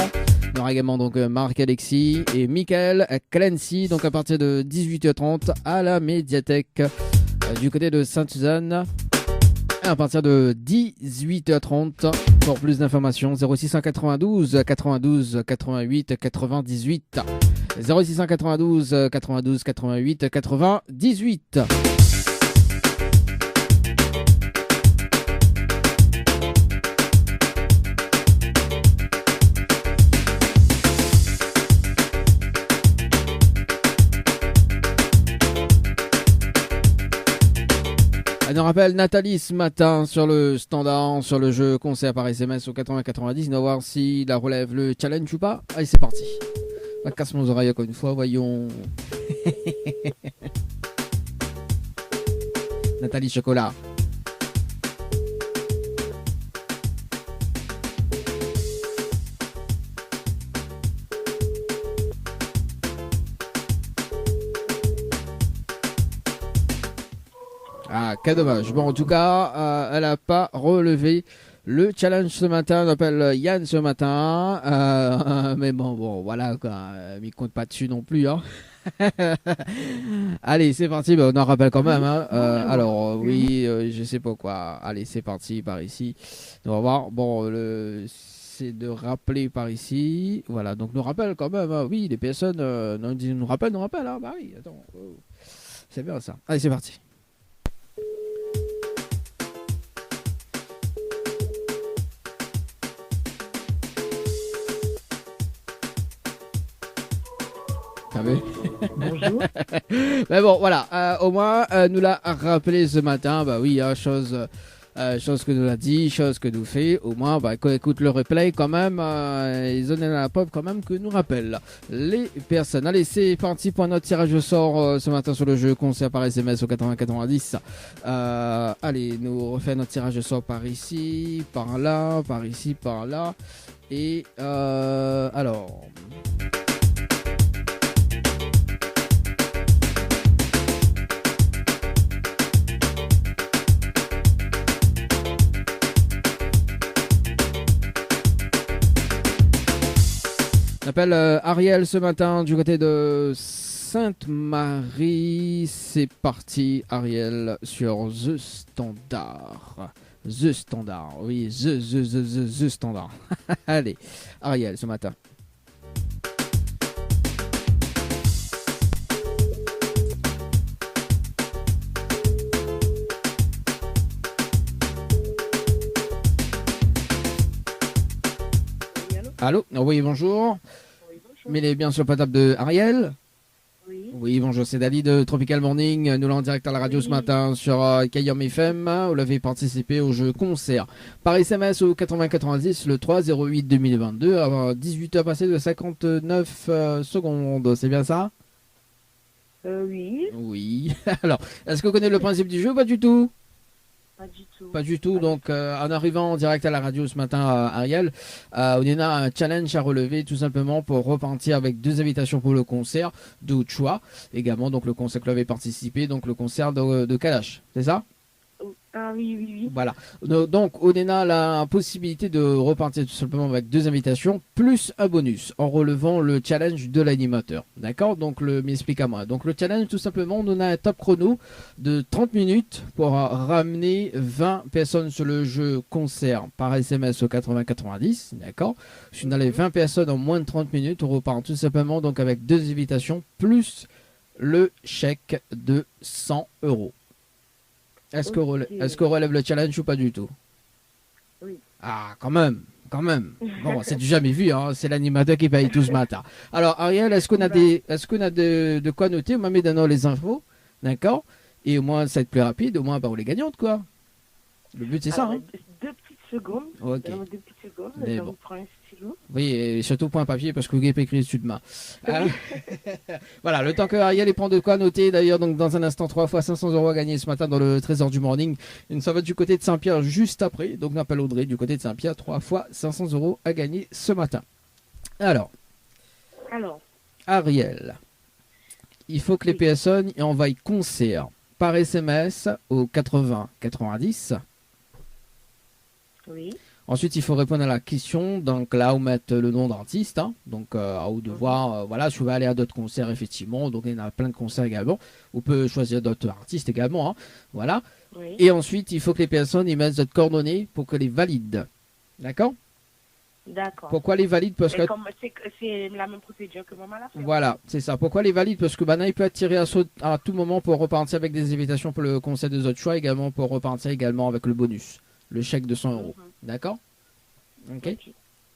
Il y aura également donc Marc Alexis et Michael Clancy, donc à partir de 18h30 à la médiathèque du côté de Sainte-Suzanne. À partir de 18h30, pour plus d'informations, 0692 92 88 98. 0692 92 88 98. Elle nous rappelle Nathalie ce matin sur le standard, sur le jeu concert par SMS au 80-90. On va voir si la relève le challenge ou pas. Allez, c'est parti. On casse nos oreilles encore une fois, voyons. Nathalie Chocolat. Ah, quel dommage. Bon, en tout cas, elle n'a pas relevé le challenge ce matin. On appelle Yann ce matin. Mais bon, voilà, quoi. Il compte pas dessus non plus, hein. Allez, c'est parti. On en rappelle quand même, hein. Alors, oui, je sais pas quoi. Allez, c'est parti par ici. On va voir. Bon, c'est de rappeler par ici. Voilà, donc nous rappelle quand même. Hein. Oui, les personnes nous rappellent. Hein. Bah oui, attends. Oh. C'est bien ça. Allez, c'est parti. Bonjour. Mais bon, voilà. Au moins, nous l'a rappelé ce matin. Bah oui, chose chose que nous a dit, chose que nous fait. Au moins, qu'on écoute le replay quand même. Ils donnent la pop quand même que nous rappellent les personnes. Allez, c'est parti pour notre tirage au sort ce matin sur le jeu concert par SMS au 80-90. Allez, nous refait notre tirage au sort par ici, par là, par ici, par là. Et alors... On appelle Ariel ce matin du côté de Sainte-Marie. C'est parti, Ariel, sur The Standard. The Standard, oui, The Standard. Allez, Ariel ce matin. Allô? Oui, bonjour. Oui, bonjour. Mais il est bien sur le portable de Ariel? Oui. Oui, bonjour, c'est Dali de Tropical Morning. Nous l'en direct à la radio ce matin sur Kayom FM. Vous l'avez participé au jeu concert par SMS au 80-90 le 3-08-2022 à 18h passées de 59 secondes. C'est bien ça? Oui. Oui. Alors, est-ce que vous connaissez le principe du jeu? Pas du tout. Pas du tout. Pas du tout. Donc, en arrivant en direct à la radio ce matin, Ariel, on a un challenge à relever tout simplement pour repartir avec 2 invitations pour le concert de choix. Également, donc le concert que vous avez participé, donc le concert de Kalash. C'est ça? Ah oui, oui, oui. Voilà. Donc, Onena a la possibilité de repartir tout simplement avec 2 invitations plus un bonus en relevant le challenge de l'animateur. D'accord? Donc, m'explique à moi. Donc, le challenge, tout simplement, on a un top chrono de 30 minutes pour ramener 20 personnes sur le jeu concert par SMS au 80-90. D'accord? Si on a les 20 personnes en moins de 30 minutes, on repart tout simplement donc avec 2 invitations plus le chèque de 100 €. Est-ce qu'on relève le challenge ou pas du tout? Oui. Ah, quand même. Bon, c'est du jamais vu, hein. C'est l'animateur qui paye tout ce matin. Alors, Ariel, est-ce qu'on a de quoi noter? On m'a mis dans les infos, d'accord? Et au moins, ça va être plus rapide, au moins, on les gagnantes, quoi. Le but, c'est ça, hein. 2 petites secondes. Ok. 2 petites secondes. Mais Je bon. vous prends un stylo. Oui, et surtout point papier parce que vous avez écrit dessus de main. Voilà, le temps que Ariel prend de quoi noter. D'ailleurs, donc dans un instant, 3 fois 500 € à gagner ce matin dans le trésor du morning. Et ça va du côté de Saint-Pierre juste après. Donc, on appelle Audrey du côté de Saint-Pierre. 3 fois 500 € à gagner ce matin. Alors, Ariel, il faut que les personnes envoient concert par SMS au 80-90. Oui. Ensuite, il faut répondre à la question. Donc là, on met le nom d'artiste. Hein. Donc, à vous de voir. Voilà, si vous voulez aller à d'autres concerts, effectivement. Donc, il y en a plein de concerts également. On peut choisir d'autres artistes également. Hein. Voilà. Oui. Et ensuite, il faut que les personnes y mettent d'autres coordonnées pour que les valident. D'accord? D'accord. Pourquoi les valident? Parce que c'est la même procédure que maman l'a fait. voilà, c'est ça. Pourquoi les valides? Parce que maintenant, il peut être tiré à tout moment pour repartir avec des invitations pour le concert des autres choix, également pour repartir également avec le bonus, le chèque de 100 €. D'accord? Ok.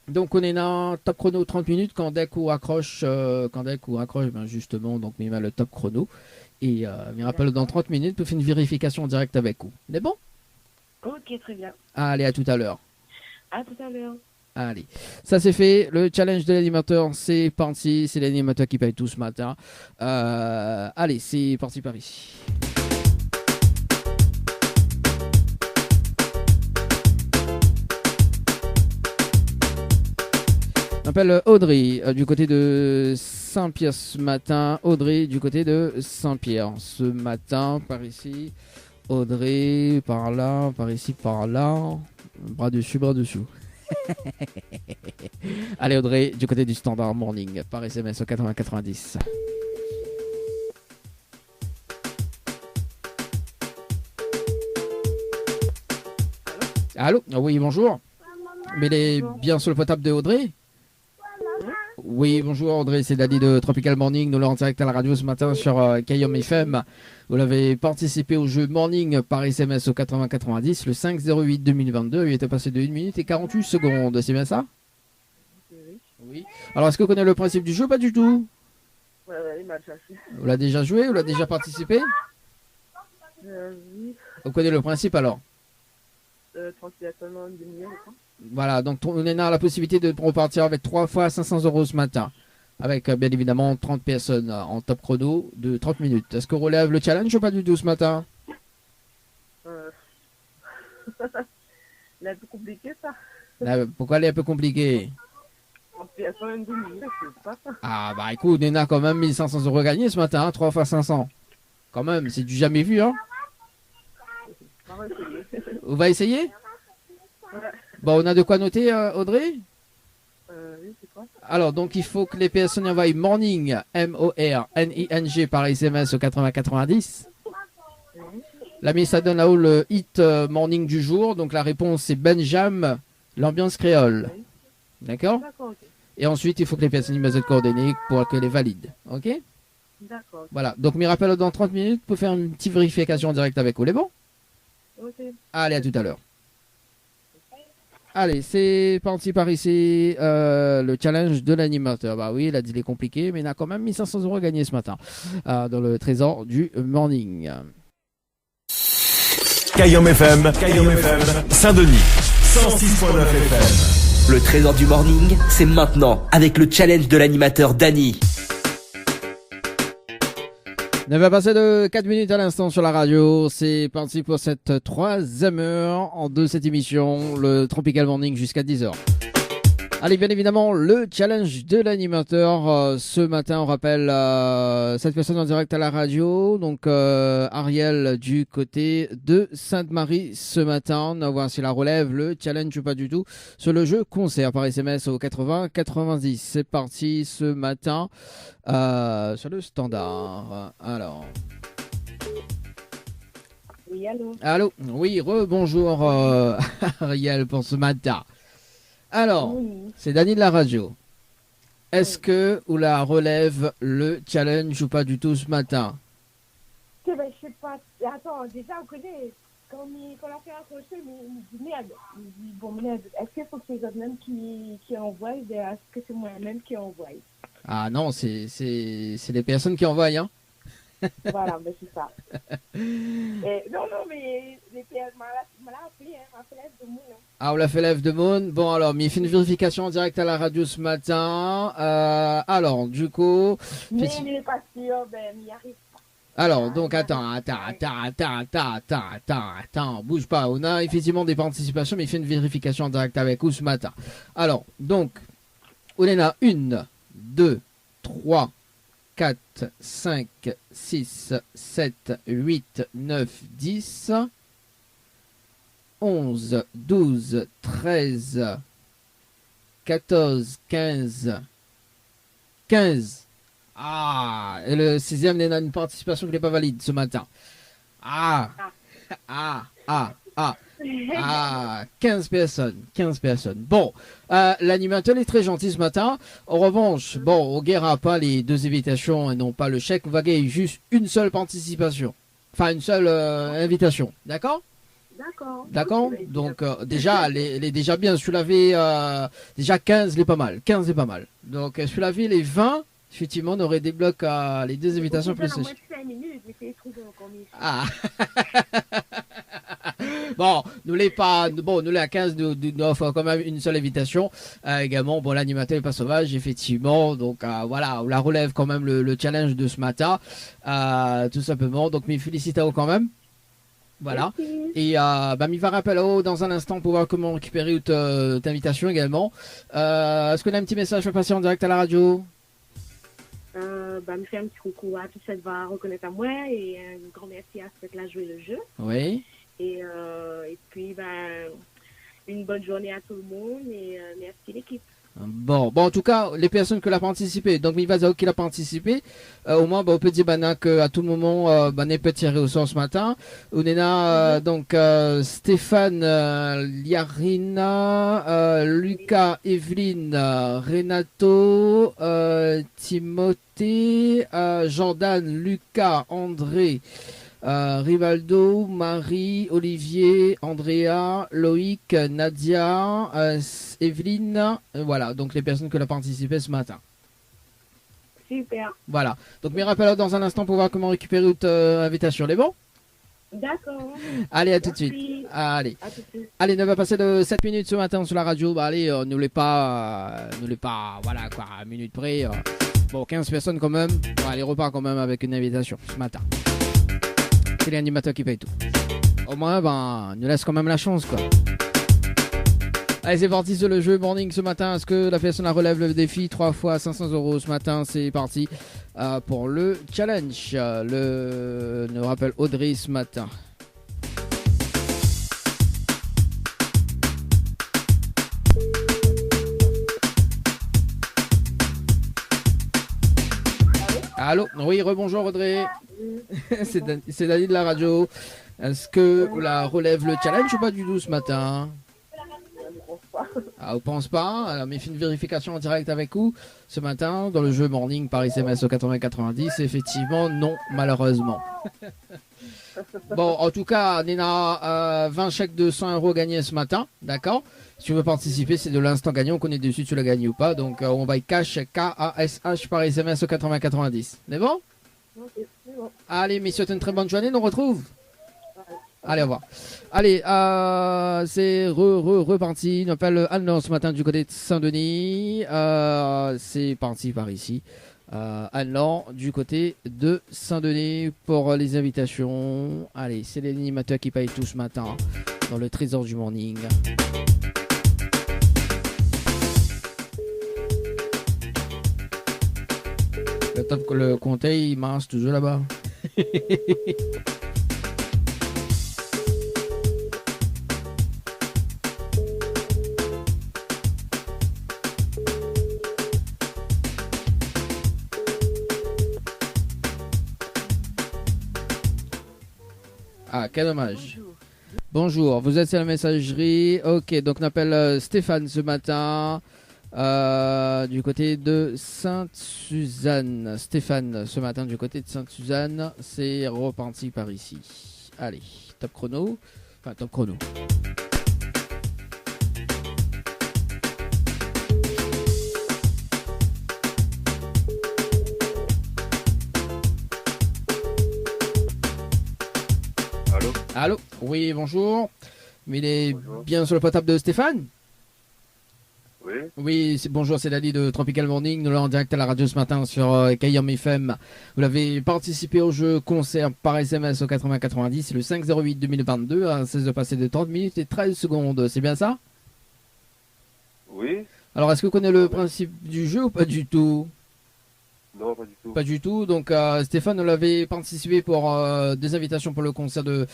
Donc, on est dans top chrono 30 minutes. Quand dès qu'on raccroche, ben justement, donc il met le top chrono. Et il rappelle dans 30 minutes pour faire une vérification en direct avec vous. C'est bon? Ok, très bien. Allez, à tout à l'heure. À tout à l'heure. Allez, ça c'est fait. Le challenge de l'animateur, c'est parti. C'est l'animateur qui paye tout ce matin. Allez, c'est parti par ici. On appelle Audrey du côté de Saint-Pierre ce matin. Audrey du côté de Saint-Pierre ce matin, par ici. Audrey, par là, par ici, par là. Bras dessus, bras dessous. Allez Audrey, du côté du Standard Morning, par SMS au 80-90. Allô? Oui, bonjour. Mais il est bien sur le portable de Audrey? Oui, bonjour Audrey, c'est Dali de Tropical Morning. Nous l'avons en direct à la radio ce matin sur Kayom FM. Vous l'avez participé au jeu Morning par SMS au 80-90 le 5-08-2022. Il était passé de 1 minute et 48 secondes, c'est bien ça? Oui. Alors, est-ce que vous connaissez le principe du jeu? Pas du tout. Il m'a déjà fait. Vous l'avez déjà joué? Vous l'avez déjà participé? Oui. Vous connaissez le principe alors? tranquillement une demi-heure. Voilà, donc on a la possibilité de repartir avec 3 fois 500 € ce matin. Avec bien évidemment 30 personnes en top chrono de 30 minutes. Est-ce qu'on relève le challenge ou pas du tout ce matin? C'est un peu compliqué ça. Là, pourquoi elle est un peu compliquée? En personne une demi-heure, c'est pas ça. Ah bah écoute, on a quand même 1500 € gagnés ce matin, hein, 3 fois 500. Quand même, c'est du jamais vu, hein. On va essayer. On va essayer? Ouais. Bon, on a de quoi noter, Audrey? Oui, c'est quoi? Alors, donc il faut que les personnes envoient morning, M-O-R-N-I-N-G par SMS au 80-90. La mise, ça donne là-haut le hit morning du jour. Donc la réponse c'est Benjam, l'ambiance créole. D'accord? D'accord, ok. Et ensuite, il faut que les personnes y mettent de coordonnées pour qu'elles les valident. Ok? D'accord. Voilà. Donc, me rappelle dans 30 minutes pour faire une petite vérification en direct avec vous. Les bons? Ok. Allez, à tout à l'heure. Allez, c'est parti par ici, le challenge de l'animateur. Bah oui, il a dit il est compliqué, mais il a quand même 1500 € gagnés ce matin dans le trésor du morning. Kayom FM, Saint-Denis, 106.9 FM. Le trésor du morning, c'est maintenant avec le challenge de l'animateur Dany. On va passer de 4 minutes à l'instant sur la radio. C'est parti pour cette 3e heure de cette émission, le Tropical Morning jusqu'à 10h. Allez, bien évidemment, le challenge de l'animateur. Ce matin, on rappelle cette personne en direct à la radio. Donc, Ariel du côté de Sainte-Marie ce matin. On va voir si la relève, le challenge ou pas du tout. Sur le jeu concert par SMS au 80-90. C'est parti ce matin sur le standard. Alors. Oui, allô. Allô. Oui, rebonjour Ariel pour ce matin. Alors, Oui. c'est Dany de la radio. Est-ce que vous la relève le challenge ou pas du tout ce matin? Je sais pas. Attends, déjà, on connaît. Quand on a fait accrocher, il dit merde. Il dit bon, merde, est-ce qu'il faut que c'est eux-mêmes qui envoient? Est-ce que c'est moi-même qui envoie? Ah non, c'est les personnes qui envoient, hein. Voilà, mais c'est ça. Non, mais les personnes m'a appelé, m'a fait l'œuvre de moon. Ah, on l'a fait l'œuvre de Moon. Bon, alors, mais il fait une vérification en direct à la radio ce matin. Alors, du coup... Mais il n'est pas sûr, il n'y arrive pas. Alors, donc, attends, bouge pas. On a effectivement des participations, mais il fait une vérification en direct avec vous ce matin. Alors, donc, on en a 1, 2, 3, 4, 5, 6, 7, 8, 9, 10, 11, 12, 13, 14, 15, 15. Ah, et le 6e, il y a une participation qui n'est pas valide ce matin. 15 personnes. Bon, l'animateur est très gentil ce matin. En revanche, bon, on guérira pas les 2 invitations et non pas le chèque. On va gagner juste une seule participation. Enfin, une seule invitation. D'accord? D'accord. Donc, déjà, elle est déjà bien. Si tu l'avais, déjà 15, il est pas mal. 15 est pas mal. Donc, si tu l'avais les 20, effectivement, on aurait débloqué les 2 invitations plus les... Ah. Bon, nous l'est pas. Bon, nous l'est à 15, nous offre quand même une seule invitation. Également, bon, l'animateur n'est pas sauvage, effectivement. Donc voilà, on la relève quand même le challenge de ce matin, tout simplement. Donc, mes félicitations quand même. Voilà. Merci. Et il va rappeler dans un instant pour voir comment récupérer ta invitation également. Est-ce qu'on a un petit message à passer en direct à la radio? Me faire un petit coucou à tout ça va reconnaître à moi et un grand merci à ceux qui ont joué le jeu. Oui. Et puis, une bonne journée à tout le monde et merci l'équipe. Bon, en tout cas, les personnes qui ont participé, donc Mivazao qui a participé, au moins, on peut dire qu'à tout moment, on peut tirer au sort ce matin. On a donc Stéphane, Liarina, Lucas, Evelyne, Renato, Timothée, Jordan, Lucas, André, Rivaldo, Marie, Olivier, Andrea, Loïc, Nadia, Evelyne, voilà, donc les personnes qui ont participé ce matin. Super. Voilà, donc me rappelle dans un instant pour voir comment récupérer votre invitation, les bons? D'accord. Allez, à tout de suite. Merci. Allez. À tout de suite. Allez, 9 va passer de 7 minutes ce matin sur la radio. Bah allez, n'oubliez pas, voilà quoi, à minute près. Bon, 15 personnes quand même. Bon, allez, repart quand même avec une invitation ce matin. C'est l'animateur qui paye tout. Au moins, ben, nous laisse quand même la chance, quoi. Allez, c'est parti sur le jeu morning ce matin. Est-ce que la personne relève le défi 3 fois 500 € ce matin? C'est parti pour le challenge. Nous rappelle Audrey ce matin. Allô? Oui, rebonjour Audrey. C'est Dani de la radio. Est-ce que la relève le challenge ou pas du tout ce matin? Ah, vous pensez pas? Alors, mais fait une vérification en direct avec vous ce matin dans le jeu morning par SMS au 80-90. Effectivement, non, malheureusement. Bon, en tout cas, on a 20 chèques de 100 € gagnés ce matin, d'accord? Si tu veux participer, c'est de l'instant gagnant, on connaît dessus, tu l'as gagné ou pas. Donc, on va y cash, K-A-S-H par SMS au 80-90. C'est bon? Ok, c'est bon. Allez, messieurs, une très bonne journée, nous on retrouve. Allez, au revoir. Allez, c'est reparti. On appelle Anne ce matin du côté de Saint-Denis. C'est parti par ici. Anne du côté de Saint-Denis pour les invitations. Allez, c'est l'animateur qui paye tout ce matin dans le trésor du morning. Le conseil, il marche toujours là-bas. Ah, quel dommage. Bonjour, vous êtes sur la messagerie. Ok, donc on appelle Stéphane ce matin du côté de Sainte-Suzanne. Stéphane ce matin du côté de Sainte-Suzanne. C'est reparti par ici. Allez, top chrono. Enfin, top chrono. Allô? Oui, bonjour. Mais il est bien sur le portable de Stéphane? Oui. Oui, bonjour, c'est Dani de Tropical Morning. Nous l'avons en direct à la radio ce matin sur Kayam FM. Vous l'avez participé au jeu concert par SMS au 80-90. C'est le 5-08-2022 à 16 de passé de 30 minutes et 13 secondes. C'est bien ça? Oui. Alors, est-ce que vous connaissez le principe du jeu ou pas du tout? Non, pas du tout. Pas du tout. Donc Stéphane, nous l'avait participé pour des invitations pour le concert de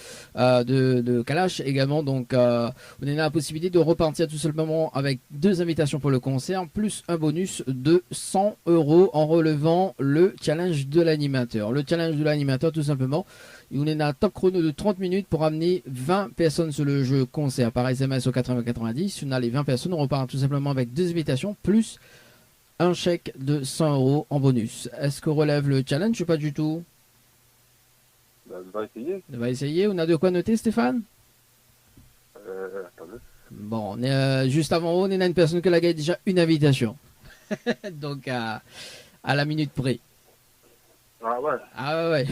Kalash également. Donc on a la possibilité de repartir tout simplement avec 2 invitations pour le concert, plus un bonus de 100 € en relevant le challenge de l'animateur. Le challenge de l'animateur, tout simplement, on est à top chrono de 30 minutes pour amener 20 personnes sur le jeu concert par SMS au 80-90. On a les 20 personnes, on repart tout simplement avec 2 invitations, plus un chèque de 100 € en bonus. Est-ce qu'on relève le challenge ou pas du tout? Bah, on va essayer. On va essayer. On a de quoi noter, Stéphane? Attendez. Bon, on est, juste avant, on est une personne qui a gagné déjà une invitation. Donc, à la minute près. Ah ouais? Ah ouais,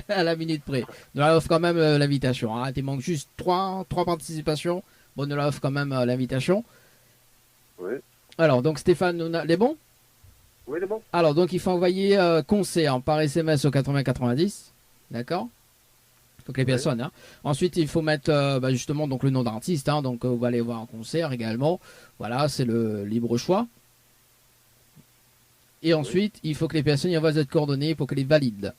à la minute près. On leur offre quand même l'invitation. Hein. Il manque juste 3 participations. Bon, on leur offre quand même l'invitation. Oui. Alors, donc Stéphane, on a les bons? Oui, les bons. Alors, donc il faut envoyer concert par SMS au 80-90. D'accord? Il faut que les personnes. Hein. Ensuite, il faut mettre justement donc, le nom d'artiste. Hein. Donc, vous allez voir un concert également. Voilà, c'est le libre choix. Et ensuite, il faut que les personnes y envoient cette coordonnée pour que les valident.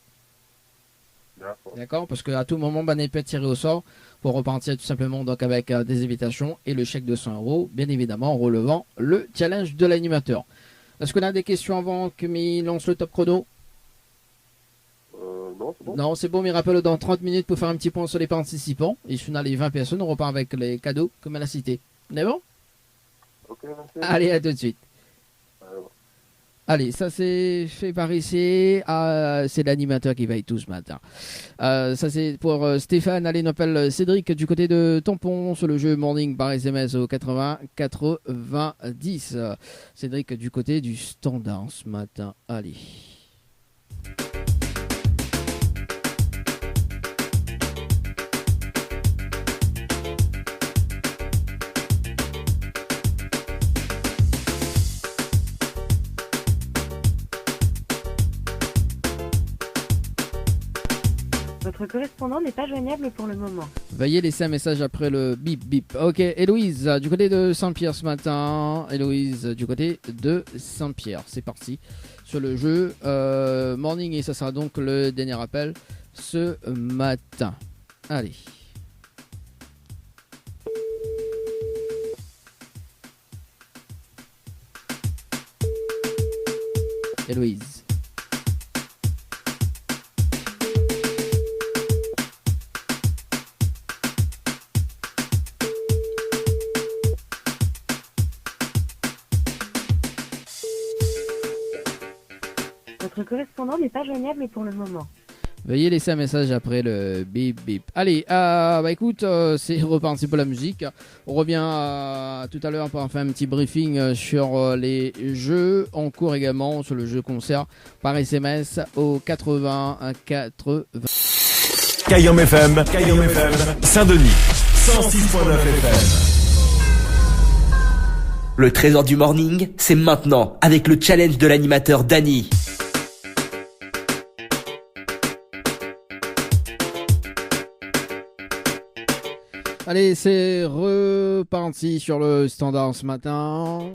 D'accord? Parce qu'à tout moment, on peut tirer au sort pour repartir tout simplement donc avec des invitations et le chèque de 100 €, bien évidemment en relevant le challenge de l'animateur. Est-ce qu'on a des questions avant que m'il lance le top chrono? Non, c'est bon. Non, c'est bon, mais rappelle dans 30 minutes pour faire un petit point sur les participants. Et si on a les 20 personnes, on repart avec les cadeaux comme elle a cité. On est bon? Ok, merci. Allez, à tout de suite. Allez, ça c'est fait par ici. C'est l'animateur qui paye tout ce matin. Ça c'est pour Stéphane. Allez, on appelle Cédric du côté de Tampon sur le jeu Morning par SMS au 80-90. Cédric du côté du Standard ce matin. Allez. Votre correspondant n'est pas joignable pour le moment. Veuillez laisser un message après le bip bip. Ok, Héloïse, du côté de Saint-Pierre ce matin. Héloïse, du côté de Saint-Pierre. C'est parti sur le jeu Morning et ça sera donc le dernier appel ce matin. Allez. Héloïse. Votre correspondant n'est pas joignable pour le moment. Veuillez laisser un message après le bip bip. Allez, écoute, c'est reparti pour la musique. On revient tout à l'heure pour faire un petit briefing sur les jeux en cours également, sur le jeu concert par SMS au 80 80. Kayom FM, Saint-Denis, 106.9 FM. Le trésor du morning, c'est maintenant avec le challenge de l'animateur Dany. Allez, c'est reparti sur le standard ce matin.